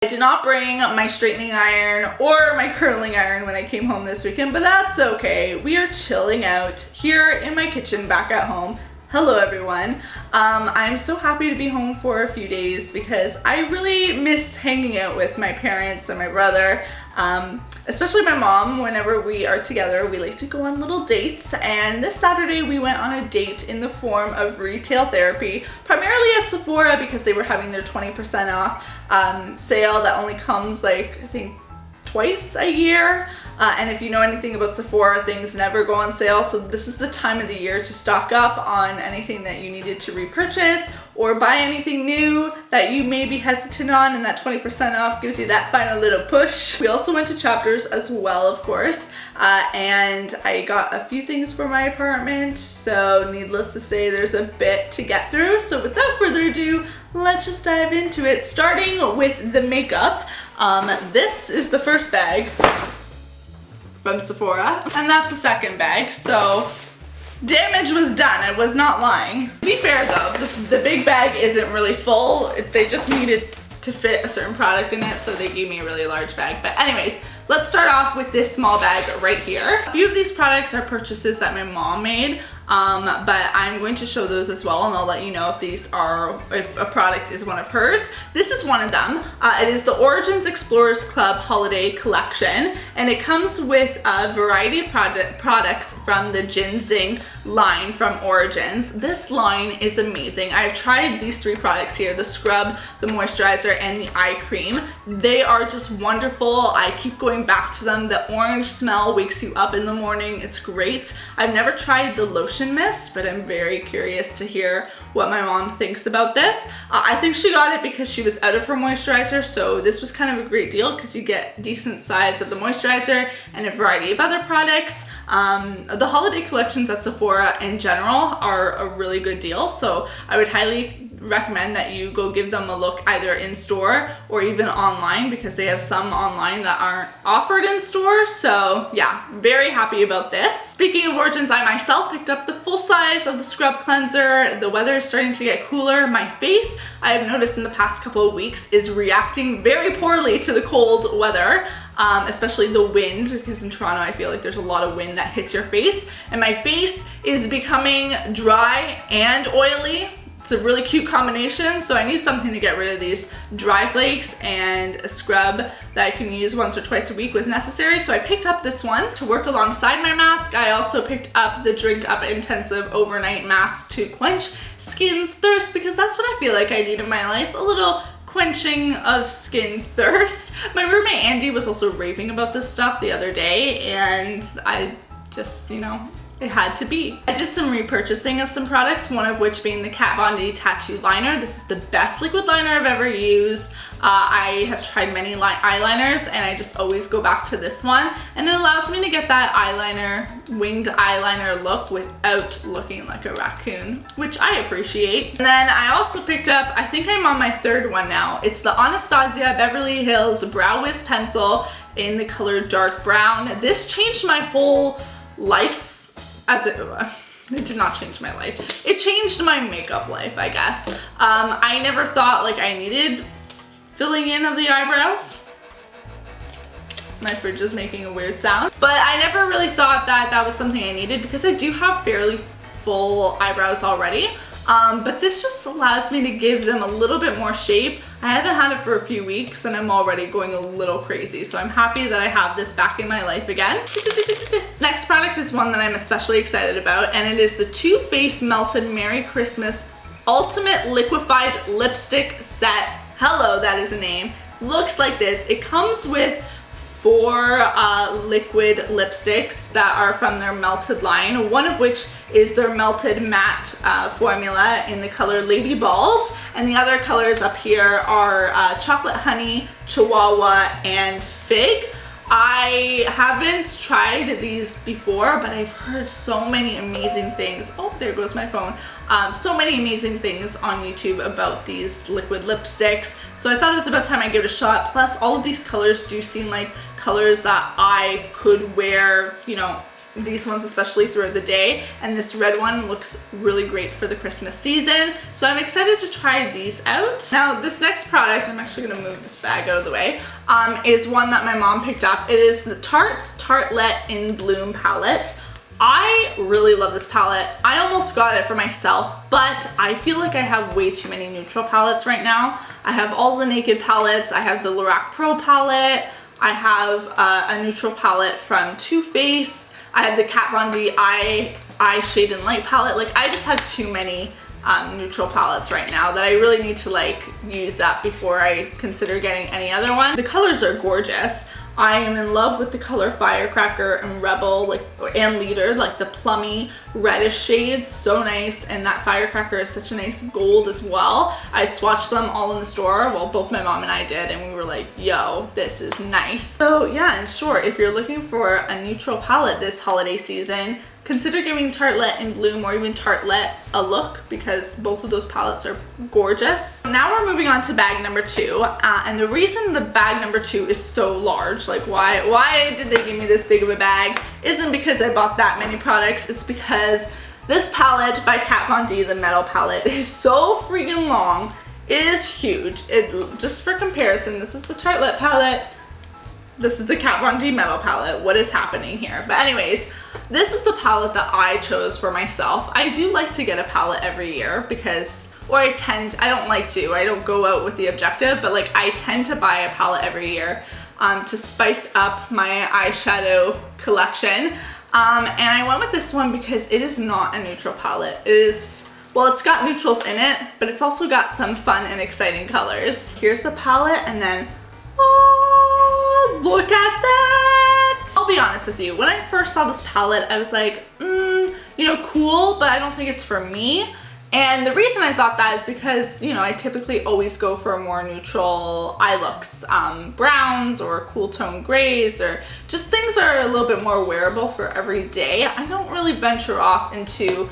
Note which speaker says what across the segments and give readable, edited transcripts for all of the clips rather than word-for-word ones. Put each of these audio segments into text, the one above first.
Speaker 1: I did not bring my straightening iron or my curling iron when I came home this weekend, but that's okay. We are chilling out here in my kitchen back at home. Hello everyone. I'm so happy to be home for a few days because I really miss hanging out with my parents and my brother, especially my mom. Whenever we are together, we like to go on little dates, and this Saturday we went on a date in the form of retail therapy, primarily at Sephora because they were having their 20% off sale that only comes like, I think, twice a year. And if you know anything about Sephora, things never go on sale, so this is the time of the year to stock up on anything that you needed to repurchase or buy anything new that you may be hesitant on, and that 20% off gives you that final little push. We also went to Chapters as well, of course, and I got a few things for my apartment, so needless to say there's a bit to get through. So without further ado, let's just dive into it, starting with the makeup. This is the first bag from Sephora, and that's the second bag, so damage was done. I was not lying. To be fair though, the big bag isn't really full. They just needed to fit a certain product in it, so they gave me a really large bag. But anyways, let's start off with this small bag right here. A few of these products are purchases that my mom made, but I'm going to show those as well, and I'll let you know if a product is one of hers. This is one of them. It is the Origins Explorers Club Holiday Collection, and it comes with a variety of products from the Ginseng line from Origins. This line is amazing. I've tried these three products here, the scrub, the moisturizer, and the eye cream. They are just wonderful. I keep going back to them. The orange smell wakes you up in the morning. It's great. I've never tried the lotion mist, but I'm very curious to hear what my mom thinks about this. I think she got it because she was out of her moisturizer, so this was kind of a great deal because you get decent size of the moisturizer and a variety of other products. The holiday collections at Sephora in general are a really good deal, so I would highly recommend that you go give them a look either in store or even online, because they have some online that aren't offered in store. So yeah, very happy about this. Speaking of Origins, I myself picked up the full size of the scrub cleanser. The weather is starting to get cooler. My face, I have noticed in the past couple of weeks, is reacting very poorly to the cold weather. Especially the wind, because in Toronto I feel like there's a lot of wind that hits your face, and my face is becoming dry and oily. It's a really cute combination, so I need something to get rid of these dry flakes, and a scrub that I can use once or twice a week was necessary, so I picked up this one to work alongside my mask. I also picked up the Drink Up Intensive Overnight Mask to quench skin's thirst, because that's what I feel like I need in my life, a little quenching of skin thirst. My roommate Andy was also raving about this stuff the other day, and I just, you know, it had to be. I did some repurchasing of some products, one of which being the Kat Von D Tattoo Liner. This is the best liquid liner I've ever used. I have tried many eyeliners, and I just always go back to this one, and it allows me to get that eyeliner, winged eyeliner look without looking like a raccoon, which I appreciate. And then I also picked up, I think I'm on my third one now, it's the Anastasia Beverly Hills Brow Wiz Pencil in the color dark brown. This changed my whole life. It did not change my life. It changed my makeup life, I guess. I never thought like I needed filling in of the eyebrows. My fridge is making a weird sound. But I never really thought that that was something I needed, because I do have fairly full eyebrows already. But this just allows me to give them a little bit more shape. I haven't had it for a few weeks and I'm already going a little crazy, so I'm happy that I have this back in my life again. Next product is one that I'm especially excited about, and it is the Too Faced Melted Merry Christmas Ultimate Liquefied Lipstick Set. Hello, that is a name. Looks like this. It comes with 4 liquid lipsticks that are from their Melted line, one of which is their Melted Matte formula in the color Lady Balls, and the other colors up here are Chocolate Honey, Chihuahua, and Fig. I haven't tried these before, but I've heard so many amazing things. Oh, there goes my phone. So many amazing things on YouTube about these liquid lipsticks. So I thought it was about time I give it a shot. Plus, all of these colors do seem like colors that I could wear, you know, these ones especially throughout the day, and this red one looks really great for the Christmas season. So I'm excited to try these out. Now this next product, I'm actually gonna move this bag out of the way, is one that my mom picked up. It is the Tarte's Tartelette in Bloom palette. I really love this palette. I almost got it for myself, but I feel like I have way too many neutral palettes right now. I have all the Naked palettes, I have the Lorac Pro palette, I have a neutral palette from Too Faced, I have the Kat Von D Eye Shade and Light palette. Like, I just have too many neutral palettes right now that I really need to like use up before I consider getting any other one. The colors are gorgeous. I am in love with the color Firecracker and Rebel, and Leader, like the plummy reddish shades, so nice. And that Firecracker is such a nice gold as well. I swatched them all in the store, well, both my mom and I did, and we were like, yo, this is nice. So yeah, in short, if you're looking for a neutral palette this holiday season, consider giving Tartelette in Bloom or even Tartelette a look, because both of those palettes are gorgeous. Now we're moving on to bag number 2, and the reason the bag number 2 is so large, like why did they give me this big of a bag, isn't because I bought that many products. It's because this palette by Kat Von D, the metal palette, is so freaking long. It is huge. Just for comparison, this is the Tartelette palette, this is the Kat Von D metal palette. What is happening here? But anyways, this is the palette that I chose for myself. I do like to get a palette every year because, I don't go out with the objective, but like I tend to buy a palette every year to spice up my eyeshadow collection. And I went with this one because it is not a neutral palette. It is, well, it's got neutrals in it, but it's also got some fun and exciting colors. Here's the palette, and then, oh, look at that! I'll be honest with you, when I first saw this palette, I was like, cool, but I don't think it's for me. And the reason I thought that is because, I typically always go for more neutral eye looks, browns or cool tone grays, or just things that are a little bit more wearable for every day. I don't really venture off into,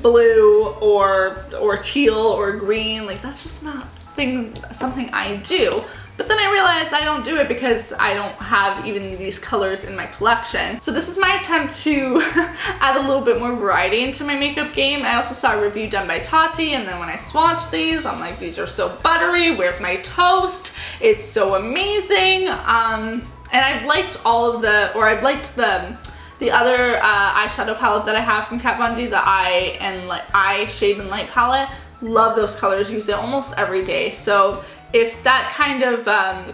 Speaker 1: blue or teal or green. Like, that's just not something I do. But then I realized I don't do it because I don't have even these colors in my collection. So this is my attempt to add a little bit more variety into my makeup game. I also saw a review done by Tati, and then when I swatched these, I'm like, these are so buttery. Where's my toast? It's so amazing. And I've liked the other eyeshadow palette that I have from Kat Von D, the Eye Shade and Light palette. Love those colors, use it almost every day. So if that kind of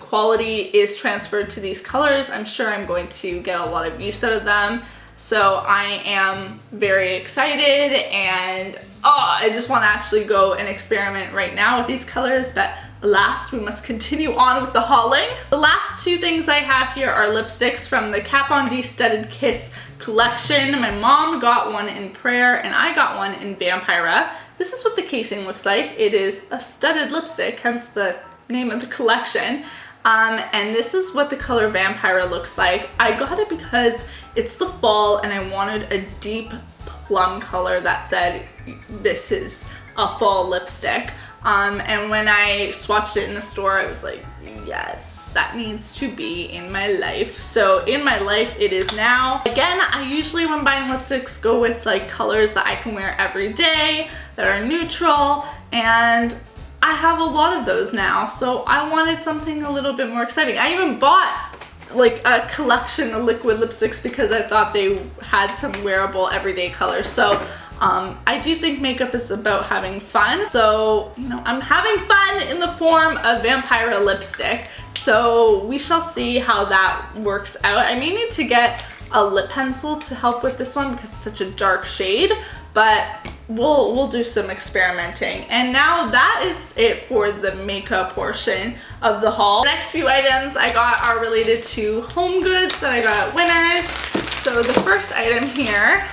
Speaker 1: quality is transferred to these colors, I'm sure I'm going to get a lot of use out of them. So I am very excited, and I just want to actually go and experiment right now with these colors, but alas, we must continue on with the hauling. The last two things I have here are lipsticks from the Kat Von D Studded Kiss collection. My mom got one in Prayer, and I got one in Vampira. This is what the casing looks like. It is a studded lipstick, hence the name of the collection. And this is what the color Vampira looks like. I got it because it's the fall and I wanted a deep plum color that said this is a fall lipstick. And when I swatched it in the store, I was like, yes, that needs to be in my life. So in my life it is now. Again, I usually when buying lipsticks go with like colors that I can wear every day, that are neutral, and I have a lot of those now, so I wanted something a little bit more exciting. I even bought like a collection of liquid lipsticks because I thought they had some wearable everyday colors. So I do think makeup is about having fun. So, I'm having fun in the form of Vampira lipstick. So we shall see how that works out. I may need to get a lip pencil to help with this one because it's such a dark shade, but we'll do some experimenting. And now that is it for the makeup portion of the haul. The next few items I got are related to home goods that I got at Winners. So the first item here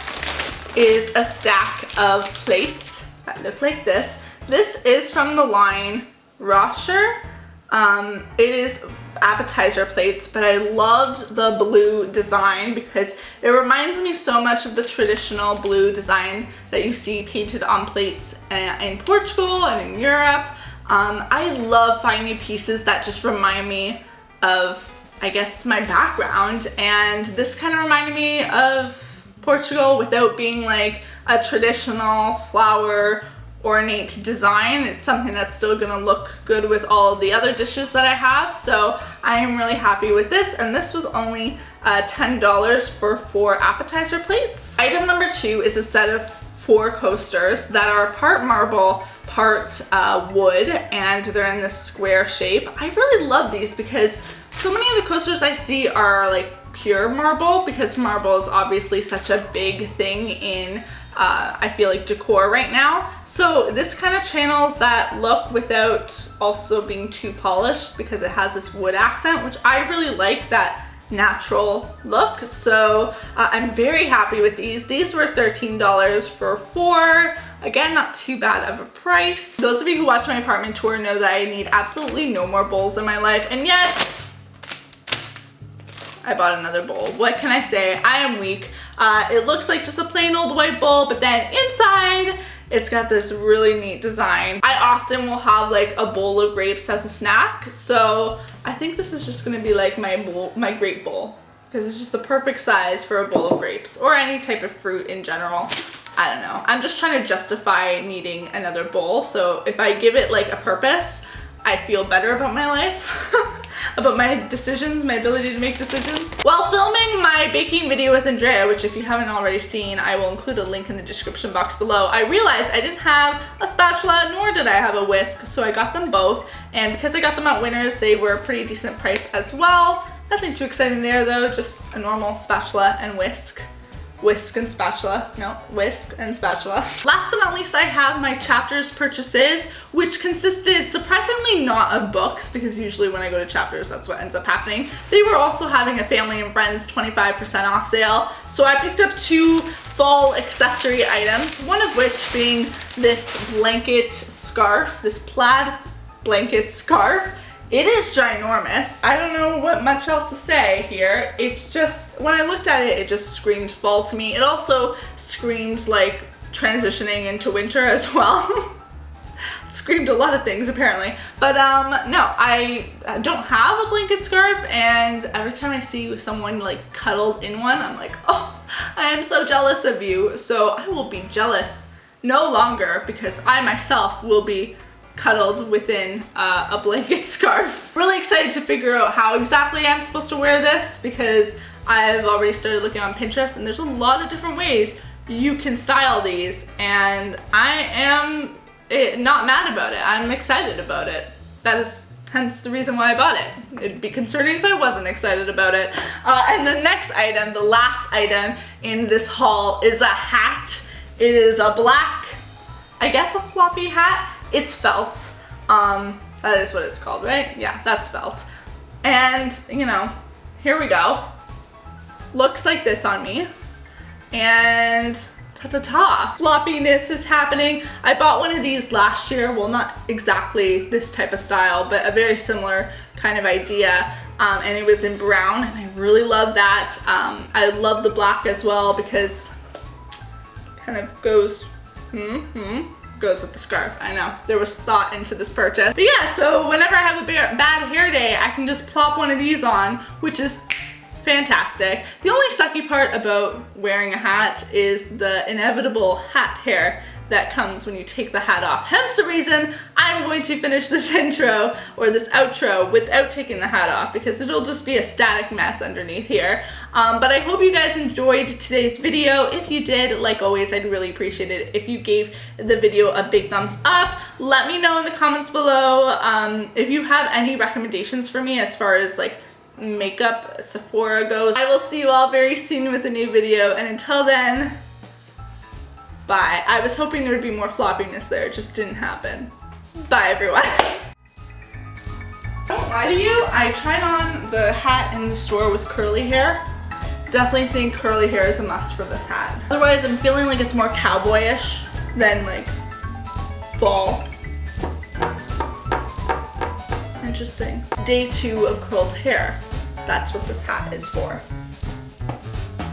Speaker 1: is a stack of plates that look like this. This is from the line Rosher. It is appetizer plates, but I loved the blue design because it reminds me so much of the traditional blue design that you see painted on plates in Portugal and in Europe. I love finding pieces that just remind me of I guess, my background, and this kind of reminded me of Portugal without being like a traditional flower ornate design. It's something that's still gonna look good with all of the other dishes that I have, so I am really happy with this, and this was only $10 for 4 appetizer plates. Item number 2 is a set of 4 coasters that are part marble, part wood, and they're in this square shape. I really love these because so many of the coasters I see are like pure marble, because marble is obviously such a big thing in I feel like decor right now. So this kind of channels that look without also being too polished, because it has this wood accent, which I really like, that natural look. So I'm very happy with these. These were $13 for 4. Again, not too bad of a price. Those of you who watch my apartment tour know that I need absolutely no more bowls in my life, and yet I bought another bowl. What can I say? I am weak. It looks like just a plain old white bowl, but then inside it's got this really neat design. I often will have like a bowl of grapes as a snack, so I think this is just gonna be like my grape bowl, because it's just the perfect size for a bowl of grapes, or any type of fruit in general. I don't know. I'm just trying to justify needing another bowl, so if I give it like a purpose, I feel better about my life. About my decisions, my ability to make decisions. While filming my baking video with Andrea, which if you haven't already seen, I will include a link in the description box below, I realized I didn't have a spatula, nor did I have a whisk, so I got them both. And because I got them at Winners, they were a pretty decent price as well. Nothing too exciting there though, just a normal spatula and whisk. Whisk and spatula. No, whisk and spatula. Last but not least, I have my Chapters purchases, which consisted surprisingly not of books, because usually when I go to Chapters, that's what ends up happening. They were also having a family and friends 25% off sale. So I picked up 2 fall accessory items, one of which being this blanket scarf, this plaid blanket scarf. It is ginormous. I don't know what much else to say here. It's just, when I looked at it, it just screamed fall to me. It also screamed like transitioning into winter as well. It screamed a lot of things apparently. But no, I don't have a blanket scarf, and every time I see someone like cuddled in one, I'm like, oh, I am so jealous of you. So I will be jealous no longer, because I myself will be cuddled within a blanket scarf. Really excited to figure out how exactly I'm supposed to wear this, because I've already started looking on Pinterest, and there's a lot of different ways you can style these, and I am not mad about it. I'm excited about it. That is hence the reason why I bought it. It'd be concerning if I wasn't excited about it. And the next item, the last item in this haul, is a hat. It is a black, I guess a floppy hat. It's felt. That is what it's called, right? Yeah, that's felt. And, you know, here we go. Looks like this on me. And ta-ta-ta. Floppiness is happening. I bought one of these last year. Well, not exactly this type of style, but a very similar kind of idea. And it was in brown, and I really love that. I love the black as well, because it kind of goes, goes with the scarf. I know, there was thought into this purchase. But yeah, so whenever I have a bad hair day, I can just plop one of these on, which is fantastic. The only sucky part about wearing a hat is the inevitable hat hair that comes when you take the hat off. Hence the reason I'm going to finish this intro, or this outro, without taking the hat off, because it'll just be a static mess underneath here. But I hope you guys enjoyed today's video. If you did, like always, I'd really appreciate it if you gave the video a big thumbs up. Let me know in the comments below if you have any recommendations for me as far as like makeup Sephora goes. I will see you all very soon with a new video, and until then, bye. I was hoping there would be more floppiness there, it just didn't happen. Bye everyone. Don't lie to you, I tried on the hat in the store with curly hair. Definitely think curly hair is a must for this hat. Otherwise, I'm feeling like it's more cowboyish than like fall. Interesting. Day 2 of curled hair. That's what this hat is for.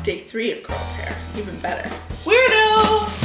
Speaker 1: Day 3 of curled hair. Even better. Weirdo!